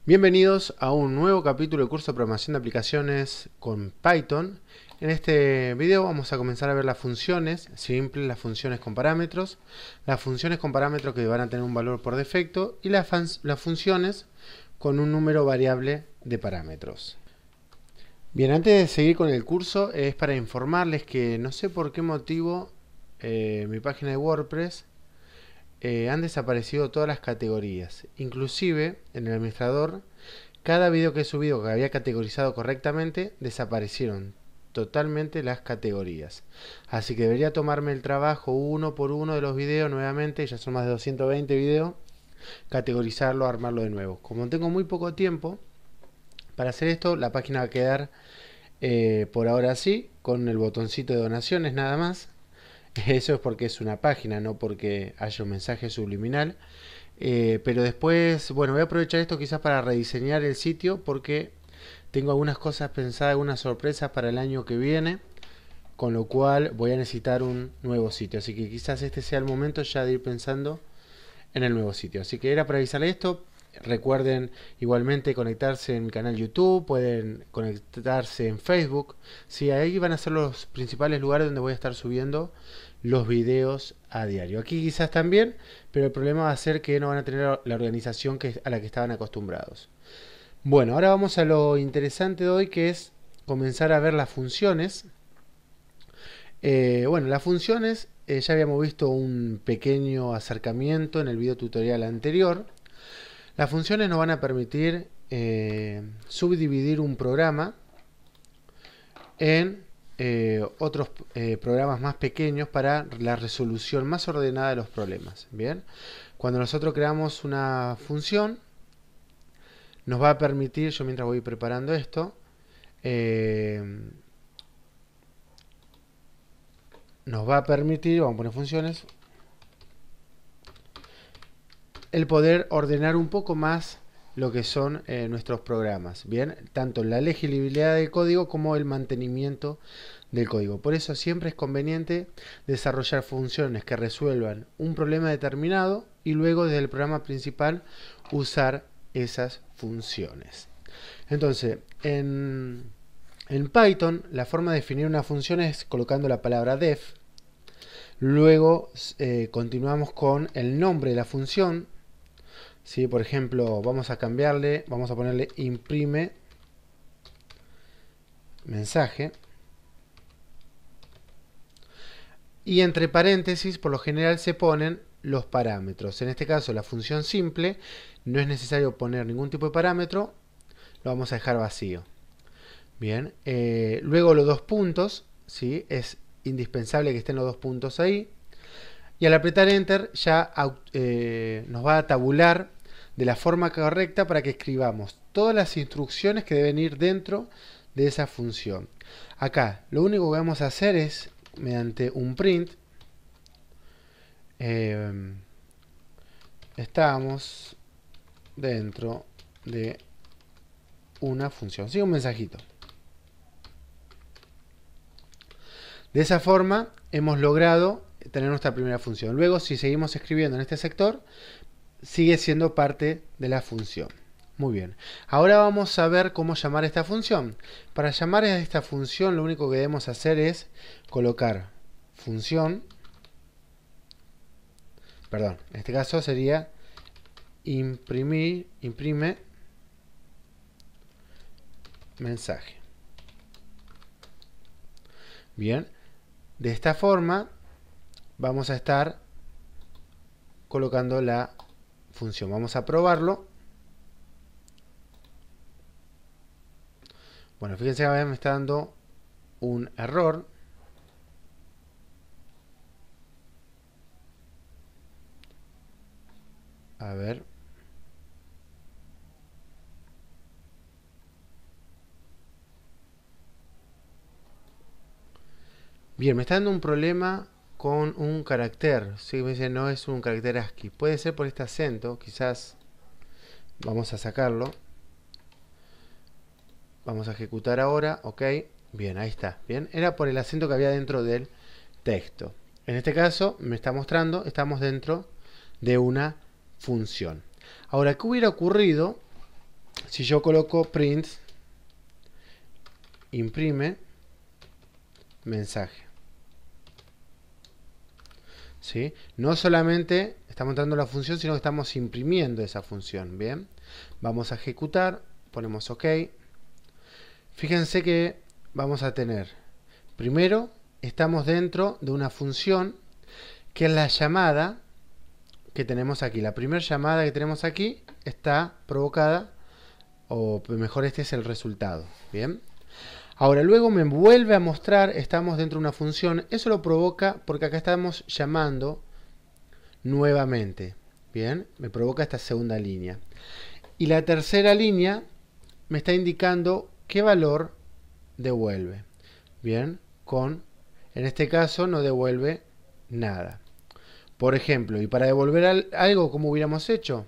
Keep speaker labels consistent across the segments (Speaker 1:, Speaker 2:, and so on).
Speaker 1: Bienvenidos a un nuevo capítulo del curso de programación de aplicaciones con Python. En este video vamos a comenzar a ver las funciones simples, las funciones con parámetros, las funciones con parámetros que van a tener un valor por defecto y las funciones con un número variable de parámetros. Bien, antes de seguir con el curso es para informarles que no sé por qué motivo mi página de WordPress han desaparecido todas las categorías. Inclusive en el administrador, cada video que he subido que había categorizado correctamente, desaparecieron totalmente las categorías. Así que debería tomarme el trabajo uno por uno de los videos nuevamente, ya son más de 220 videos, categorizarlo, armarlo de nuevo. Como tengo muy poco tiempo para hacer esto, la página va a quedar por ahora así, con el botoncito de donaciones nada más. Eso es porque es una página, no porque haya un mensaje subliminal. Pero después, bueno, voy a aprovechar esto quizás para rediseñar el sitio porque tengo algunas cosas pensadas, algunas sorpresas para el año que viene, con lo cual voy a necesitar un nuevo sitio. Así que quizás este sea el momento ya de ir pensando en el nuevo sitio. Así que era para avisarle esto. Recuerden igualmente conectarse en mi canal YouTube, pueden conectarse en Facebook. Sí, ahí van a ser los principales lugares donde voy a estar subiendo los videos a diario. Aquí quizás también, pero el problema va a ser que no van a tener la organización a la que estaban acostumbrados. Bueno, ahora vamos a lo interesante de hoy, que es comenzar a ver las funciones. Bueno, las funciones, ya habíamos visto un pequeño acercamiento en el video tutorial anterior. Las funciones nos van a permitir subdividir un programa en otros programas más pequeños para la resolución más ordenada de los problemas. Bien, cuando nosotros creamos una función, nos va a permitir, yo mientras voy preparando esto, nos va a permitir, vamos a poner funciones, el poder ordenar un poco más lo que son nuestros programas, bien, tanto la legibilidad del código como el mantenimiento del código. Por eso siempre es conveniente desarrollar funciones que resuelvan un problema determinado y luego desde el programa principal usar esas funciones. Entonces, en Python la forma de definir una función es colocando la palabra def. Luego continuamos con el nombre de la función. ¿Sí? Por ejemplo, vamos a cambiarle, vamos a ponerle imprime mensaje. Y entre paréntesis, por lo general se ponen los parámetros. En este caso, la función simple, no es necesario poner ningún tipo de parámetro, lo vamos a dejar vacío. Bien, luego los dos puntos, ¿sí? Es indispensable que estén los dos puntos ahí. Y al apretar Enter ya nos va a tabular de la forma correcta para que escribamos todas las instrucciones que deben ir dentro de esa función. Acá lo único que vamos a hacer es, mediante un print, estamos dentro de una función. Sí, un mensajito. De esa forma hemos logrado tener nuestra primera función. Luego, si seguimos escribiendo en este sector, sigue siendo parte de la función. Muy bien. Ahora vamos a ver cómo llamar esta función. Para llamar a esta función, lo único que debemos hacer es colocar función. Perdón, en este caso sería imprime mensaje. Bien. De esta forma vamos a estar colocando la función. Vamos a probarlo. Bueno, fíjense que a ver, me está dando un error. A ver. Bien, me está dando un problema con un carácter. Sí, me dice no es un carácter ASCII. Puede ser por este acento, quizás. Vamos a sacarlo. Vamos a ejecutar ahora, ok. Bien, ahí está. Bien, era por el acento que había dentro del texto. En este caso me está mostrando, estamos dentro de una función. Ahora, ¿qué hubiera ocurrido si yo coloco print, imprime mensaje. ¿Sí? No solamente estamos entrando la función, sino que estamos imprimiendo esa función. Bien, vamos a ejecutar, ponemos OK. Fíjense que vamos a tener, primero, estamos dentro de una función que es la llamada que tenemos aquí. La primera llamada que tenemos aquí está provocada, o mejor, este es el resultado. Bien. Ahora, luego me vuelve a mostrar, estamos dentro de una función. Eso lo provoca porque acá estamos llamando nuevamente. Bien, me provoca esta segunda línea. Y la tercera línea me está indicando qué valor devuelve. Bien, en este caso no devuelve nada. Por ejemplo, y para devolver algo, como hubiéramos hecho,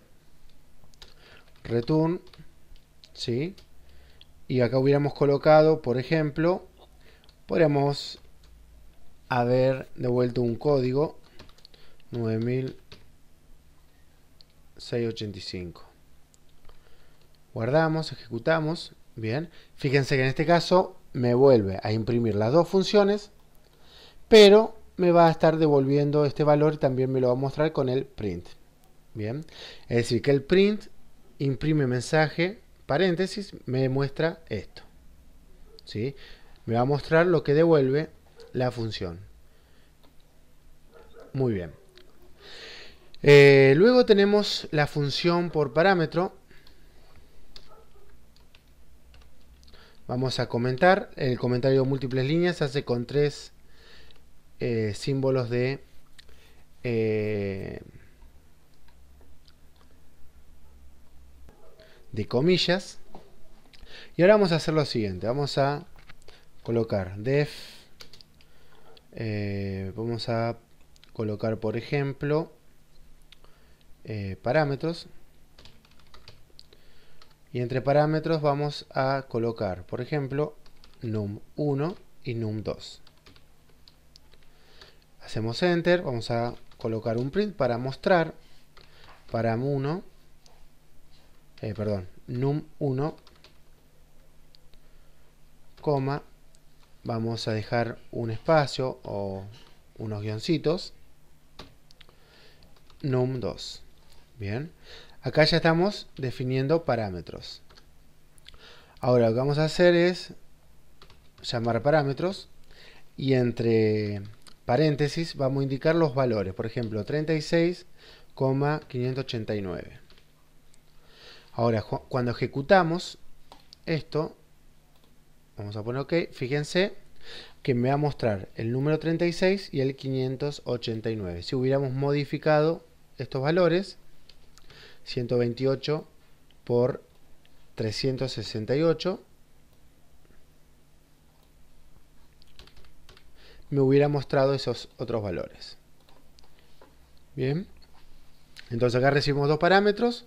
Speaker 1: return, ¿sí? Y acá hubiéramos colocado, por ejemplo, podríamos haber devuelto un código 9685. Guardamos, ejecutamos. Bien, fíjense que en este caso me vuelve a imprimir las dos funciones, pero me va a estar devolviendo este valor y también me lo va a mostrar con el print. Bien, es decir, que el print imprime mensaje, paréntesis, me muestra esto. ¿Sí? Me va a mostrar lo que devuelve la función. Muy bien. Luego tenemos la función por parámetro. Vamos a comentar. El comentario de múltiples líneas se hace con 3 símbolos de comillas. Y ahora vamos a hacer lo siguiente. Vamos a colocar def. Vamos a colocar, por ejemplo, parámetros. Y entre parámetros vamos a colocar, por ejemplo, num1 y num2. Hacemos enter, vamos a colocar un print para mostrar param1, num1, coma, vamos a dejar un espacio o unos guioncitos, num2. Bien, acá ya estamos definiendo parámetros. Ahora lo que vamos a hacer es llamar parámetros y entre paréntesis vamos a indicar los valores, por ejemplo 36,589. Ahora cuando ejecutamos esto, vamos a poner OK, fíjense que me va a mostrar el número 36 y el 589. Si hubiéramos modificado estos valores, 128 por 368, me hubiera mostrado esos otros valores. Bien, entonces acá recibimos dos parámetros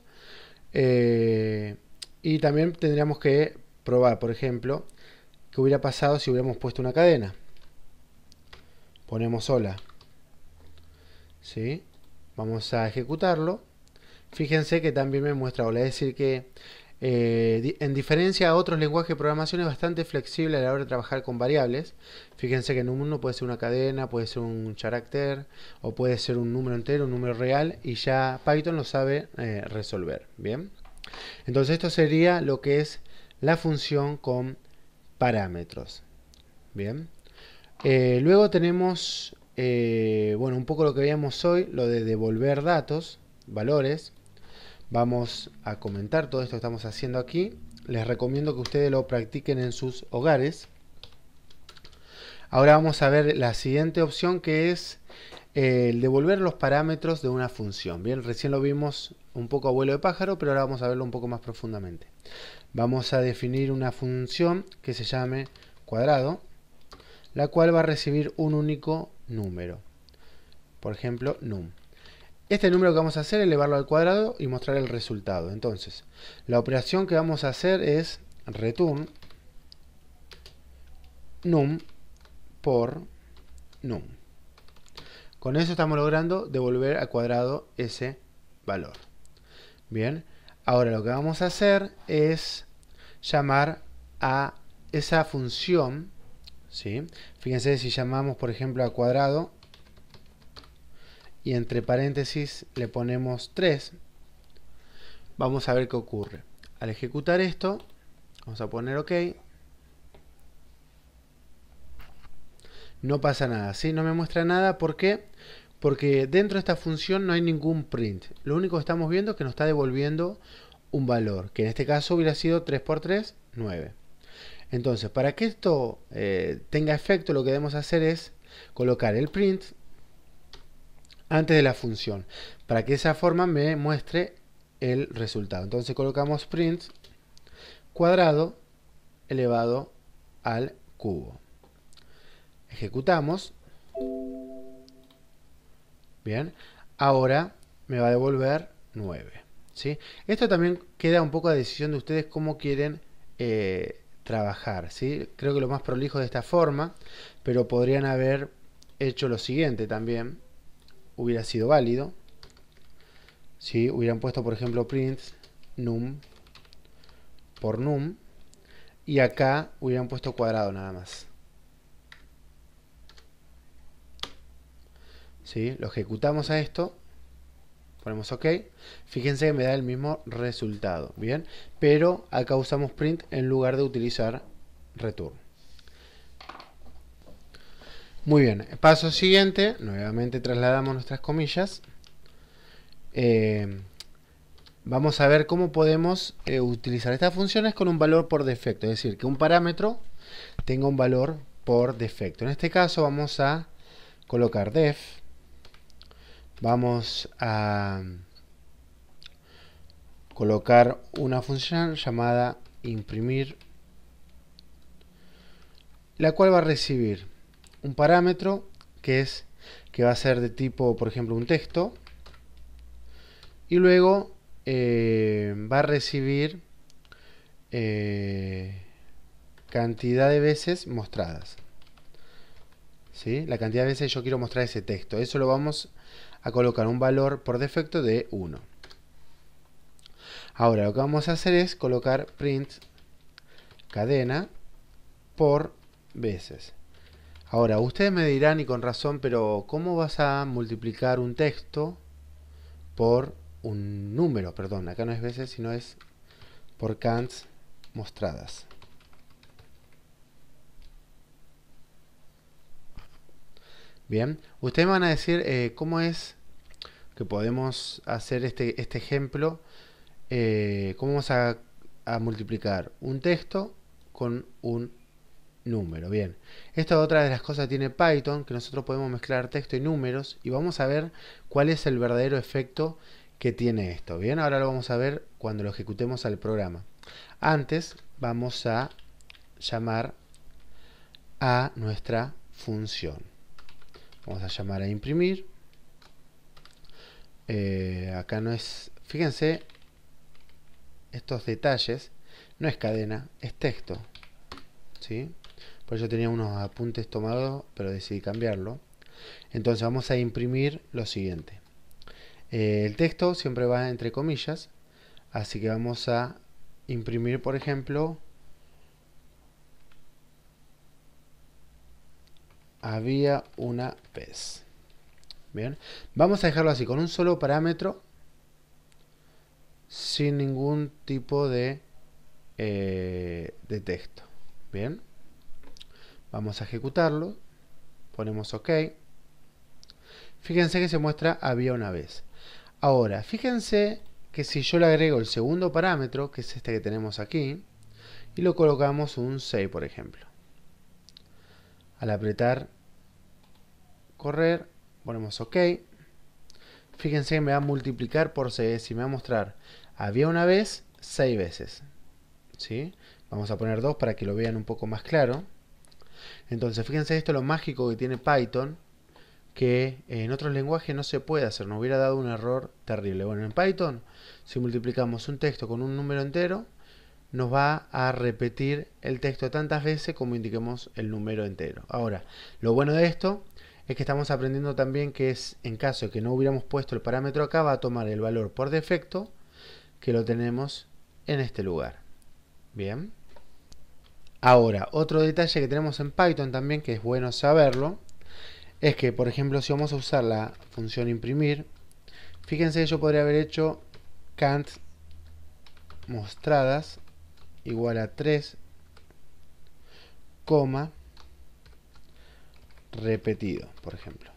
Speaker 1: y también tendríamos que probar, por ejemplo, qué hubiera pasado si hubiéramos puesto una cadena. Ponemos hola, ¿sí? Vamos a ejecutarlo. Fíjense que también me muestra hola, es decir que en diferencia a otros lenguajes de programación es bastante flexible a la hora de trabajar con variables. Fíjense que en uno puede ser una cadena, puede ser un carácter o puede ser un número entero, un número real, y ya Python lo sabe resolver. Bien, entonces esto sería lo que es la función con parámetros. Bien, luego tenemos bueno, un poco lo que veíamos hoy, lo de devolver datos, valores. Vamos a comentar todo esto que estamos haciendo aquí. Les recomiendo que ustedes lo practiquen en sus hogares. Ahora vamos a ver la siguiente opción, que es el devolver los parámetros de una función. Bien, recién lo vimos un poco a vuelo de pájaro, pero ahora vamos a verlo un poco más profundamente. Vamos a definir una función que se llame cuadrado, la cual va a recibir un único número. Por ejemplo, num. Este número que vamos a hacer es elevarlo al cuadrado y mostrar el resultado. Entonces, la operación que vamos a hacer es return num por num. Con eso estamos logrando devolver al cuadrado ese valor. Bien, Ahora lo que vamos a hacer es llamar a esa función, ¿sí? Fíjense, si llamamos por ejemplo a cuadrado y entre paréntesis le ponemos 3, vamos a ver qué ocurre. Al ejecutar esto, vamos a poner OK. No pasa nada, ¿sí? No me muestra nada. ¿Por qué? Porque dentro de esta función no hay ningún print. Lo único que estamos viendo es que nos está devolviendo un valor, que en este caso hubiera sido 3 por 3, 9. Entonces, para que esto tenga efecto, lo que debemos hacer es colocar el print antes de la función, para que de esa forma me muestre el resultado. Entonces colocamos print cuadrado elevado al cubo. Ejecutamos. Bien, ahora me va a devolver 9. ¿Sí? Esto también queda un poco a decisión de ustedes cómo quieren trabajar. ¿Sí? Creo que lo más prolijo de esta forma, pero podrían haber hecho lo siguiente también. Hubiera sido válido. ¿Sí? Hubieran puesto, por ejemplo, print num por num. Y acá hubieran puesto cuadrado nada más. ¿Sí? Lo ejecutamos a esto. Ponemos OK. Fíjense que me da el mismo resultado. Bien. Pero acá usamos print en lugar de utilizar return. Muy bien. Paso siguiente. Nuevamente trasladamos nuestras comillas. Vamos a ver cómo podemos utilizar estas funciones con un valor por defecto. Es decir, que un parámetro tenga un valor por defecto. En este caso vamos a colocar def. Vamos a colocar una función llamada imprimir, la cual va a recibir un parámetro que va a ser de tipo, por ejemplo, un texto, y luego va a recibir cantidad de veces mostradas. ¿Sí? La cantidad de veces yo quiero mostrar ese texto. Eso lo vamos a colocar un valor por defecto de 1. Ahora lo que vamos a hacer es colocar print cadena por veces. Ahora ustedes me dirán, y con razón, pero ¿cómo vas a multiplicar un texto por un número? Perdón, acá no es veces, sino es por cants mostradas. Bien, ustedes me van a decir cómo es que podemos hacer este ejemplo. ¿Cómo vamos a multiplicar un texto con un número? Bien, esta es otra de las cosas que tiene Python, que nosotros podemos mezclar texto y números, y vamos a ver cuál es el verdadero efecto que tiene esto. Bien, ahora lo vamos a ver cuando lo ejecutemos al programa. Antes vamos a llamar a nuestra función. Vamos a llamar a imprimir. Acá no es, fíjense, estos detalles, no es cadena, es texto. ¿Sí? Por eso tenía unos apuntes tomados, pero decidí cambiarlo. Entonces vamos a imprimir lo siguiente. El texto siempre va entre comillas, así que vamos a imprimir, por ejemplo, había una vez. Bien, vamos a dejarlo así, con un solo parámetro, sin ningún tipo de texto. Bien, vamos a ejecutarlo, ponemos OK. Fíjense que se muestra había una vez. Ahora, fíjense que si yo le agrego el segundo parámetro, que es este que tenemos aquí, y lo colocamos un 6, por ejemplo. Al apretar correr, ponemos OK. Fíjense que me va a multiplicar por 6 y me va a mostrar había una vez 6 veces. ¿Sí? Vamos a poner 2 para que lo vean un poco más claro. Entonces, fíjense esto lo mágico que tiene Python, que en otros lenguajes no se puede hacer, nos hubiera dado un error terrible. Bueno, en Python, si multiplicamos un texto con un número entero, nos va a repetir el texto tantas veces como indiquemos el número entero. Ahora, lo bueno de esto es que estamos aprendiendo también que es, en caso de que no hubiéramos puesto el parámetro acá, va a tomar el valor por defecto que lo tenemos en este lugar. Bien. Ahora, otro detalle que tenemos en Python también, que es bueno saberlo, es que, por ejemplo, si vamos a usar la función imprimir, fíjense que yo podría haber hecho cant mostradas igual a 3, repetido, por ejemplo.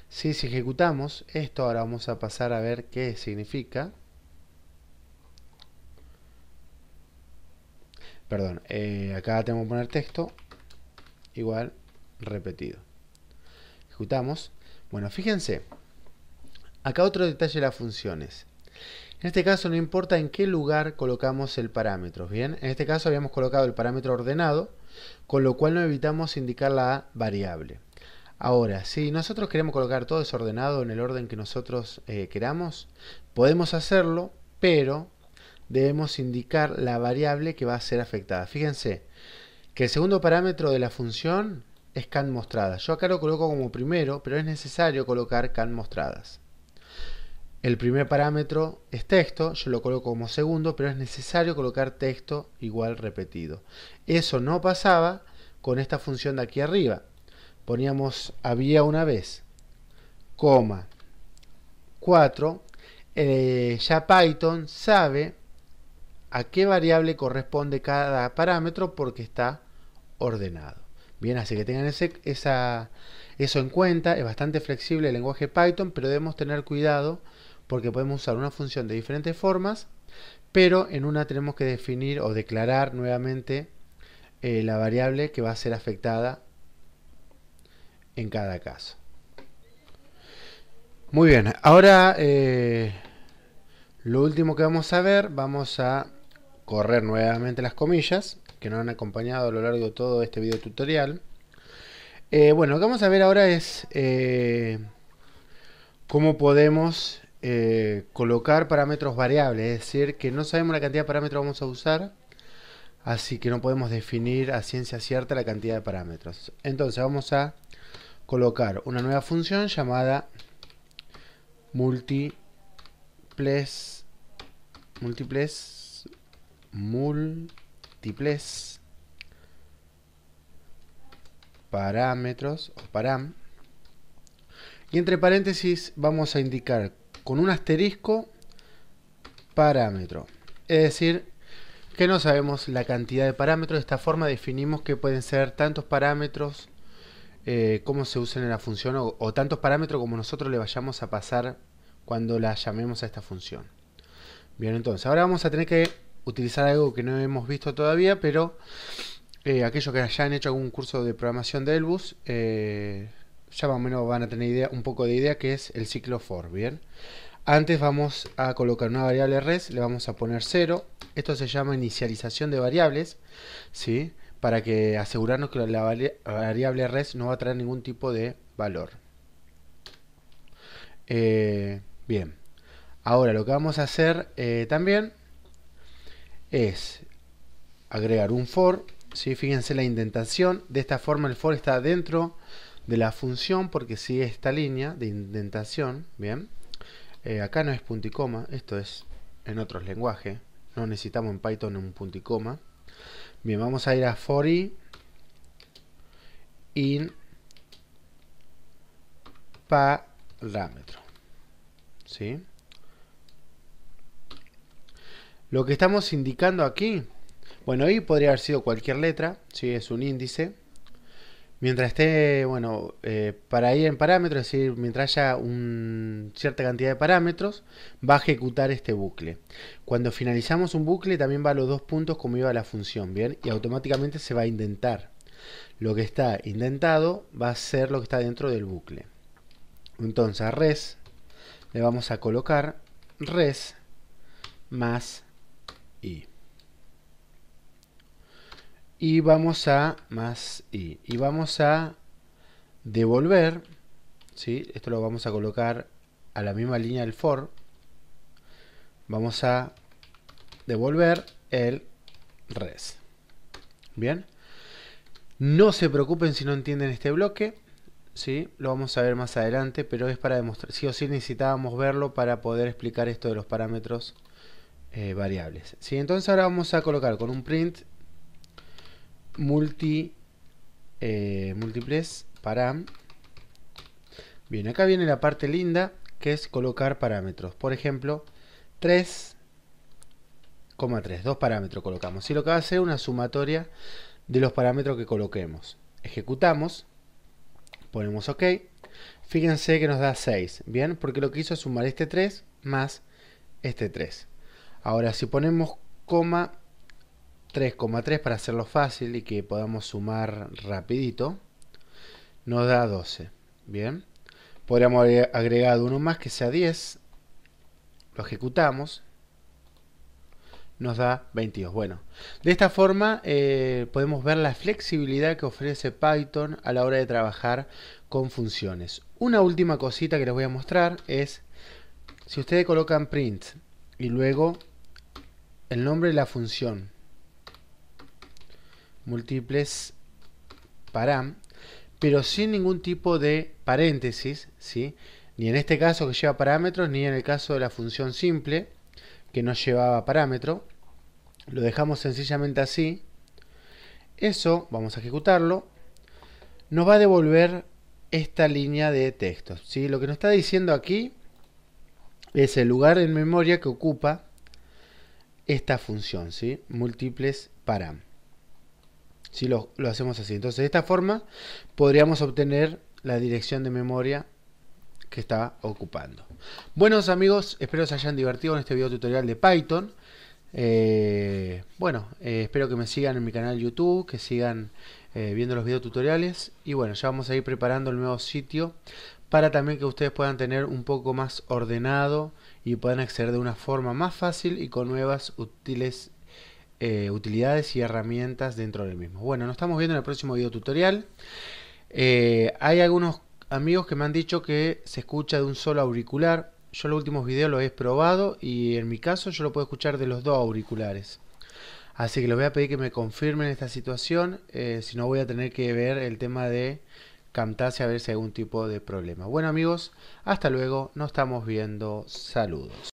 Speaker 1: Si ejecutamos esto, ahora vamos a pasar a ver qué significa. Perdón, acá tengo que poner texto igual repetido. Ejecutamos. Bueno, fíjense. Acá otro detalle de las funciones. En este caso no importa en qué lugar colocamos el parámetro. Bien, en este caso habíamos colocado el parámetro ordenado, con lo cual no evitamos indicar la variable. Ahora, si nosotros queremos colocar todo desordenado en el orden que nosotros queramos, podemos hacerlo, pero debemos indicar la variable que va a ser afectada. Fíjense que el segundo parámetro de la función es cant mostradas. Yo acá lo coloco como primero, pero es necesario colocar cant mostradas. El primer parámetro es texto, yo lo coloco como segundo, pero es necesario colocar texto igual repetido. Eso no pasaba con esta función de aquí arriba. Poníamos había una vez, coma, 4, ya Python sabe a qué variable corresponde cada parámetro porque está ordenado. Bien, así que tengan eso en cuenta. Es bastante flexible el lenguaje Python, pero debemos tener cuidado porque podemos usar una función de diferentes formas, pero en una tenemos que definir o declarar nuevamente la variable que va a ser afectada en cada caso. Muy bien, ahora lo último que vamos a ver, vamos a correr nuevamente las comillas que nos han acompañado a lo largo de todo este video tutorial. Bueno, lo que vamos a ver ahora es cómo podemos colocar parámetros variables, es decir, que no sabemos la cantidad de parámetros que vamos a usar, así que no podemos definir a ciencia cierta la cantidad de parámetros. Entonces vamos a colocar una nueva función llamada múltiples parámetros o param, y entre paréntesis vamos a indicar con un asterisco parámetro, es decir que no sabemos la cantidad de parámetros. De esta forma definimos que pueden ser tantos parámetros como se usan en la función o tantos parámetros como nosotros le vayamos a pasar cuando la llamemos a esta función. Bien, entonces ahora vamos a tener que utilizar algo que no hemos visto todavía, pero aquellos que hayan hecho algún curso de programación de Elbus ya más o menos van a tener un poco de idea, que es el ciclo for. Bien, antes vamos a colocar una variable res, le vamos a poner 0. Esto se llama inicialización de variables, ¿sí? Para que asegurarnos que la variable res no va a traer ningún tipo de valor. Bien, ahora lo que vamos a hacer también es agregar un for, ¿sí? Fíjense la indentación. De esta forma el for está dentro de la función porque sigue esta línea de indentación. Bien, acá no es punto y coma, esto es en otros lenguajes, no necesitamos en Python un punto y coma. Bien, vamos a ir a for i in parámetro, ¿sí? Lo que estamos indicando aquí, bueno, i podría haber sido cualquier letra, ¿sí? Es un índice. Mientras esté, bueno, para ir en parámetros, es decir, mientras haya cierta cantidad de parámetros, va a ejecutar este bucle. Cuando finalizamos un bucle, también va a los 2 puntos como iba la función, ¿bien? Y automáticamente se va a indentar. Lo que está indentado va a ser lo que está dentro del bucle. Entonces a res le vamos a colocar res más i. Y vamos a más i. Y vamos a devolver, ¿sí? Esto lo vamos a colocar a la misma línea del for. Vamos a devolver el res. Bien. No se preocupen si no entienden este bloque, ¿sí? Lo vamos a ver más adelante, pero es para demostrar. Sí o sí necesitábamos verlo para poder explicar esto de los parámetros variables. ¿Sí? Entonces ahora vamos a colocar con un print múltiples param. Bien, acá viene la parte linda, que es colocar parámetros. Por ejemplo, 3,3, dos parámetros colocamos. Y lo que va a hacer es una sumatoria de los parámetros que coloquemos. Ejecutamos, ponemos OK. Fíjense que nos da 6, ¿bien? Porque lo que hizo es sumar este 3 más este 3. Ahora, si ponemos coma 3,3 para hacerlo fácil y que podamos sumar rapidito, nos da 12, ¿bien? Podríamos haber agregado uno más que sea 10. Lo ejecutamos. Nos da 22. Bueno, de esta forma podemos ver la flexibilidad que ofrece Python a la hora de trabajar con funciones. Una última cosita que les voy a mostrar es, si ustedes colocan print y luego el nombre de la función múltiples param, pero sin ningún tipo de paréntesis, ¿sí? Ni en este caso que lleva parámetros, ni en el caso de la función simple, que no llevaba parámetro. Lo dejamos sencillamente así. Eso, vamos a ejecutarlo, nos va a devolver esta línea de texto, ¿sí? Lo que nos está diciendo aquí es el lugar en memoria que ocupa esta función, ¿sí? Múltiples param. Si lo hacemos así, entonces de esta forma podríamos obtener la dirección de memoria que está ocupando. Buenos amigos, espero se hayan divertido en este video tutorial de Python. Espero que me sigan en mi canal YouTube, que sigan viendo los videos tutoriales. Y bueno, ya vamos a ir preparando el nuevo sitio para también que ustedes puedan tener un poco más ordenado y puedan acceder de una forma más fácil y con nuevas utilidades y herramientas dentro del mismo. Bueno, nos estamos viendo en el próximo video tutorial. Hay algunos amigos que me han dicho que se escucha de un solo auricular. Yo los últimos videos lo he probado y en mi caso yo lo puedo escuchar de los dos auriculares. Así que les voy a pedir que me confirmen esta situación, si no voy a tener que ver el tema de Camtasia a ver si hay algún tipo de problema. Bueno amigos, hasta luego, nos estamos viendo, saludos.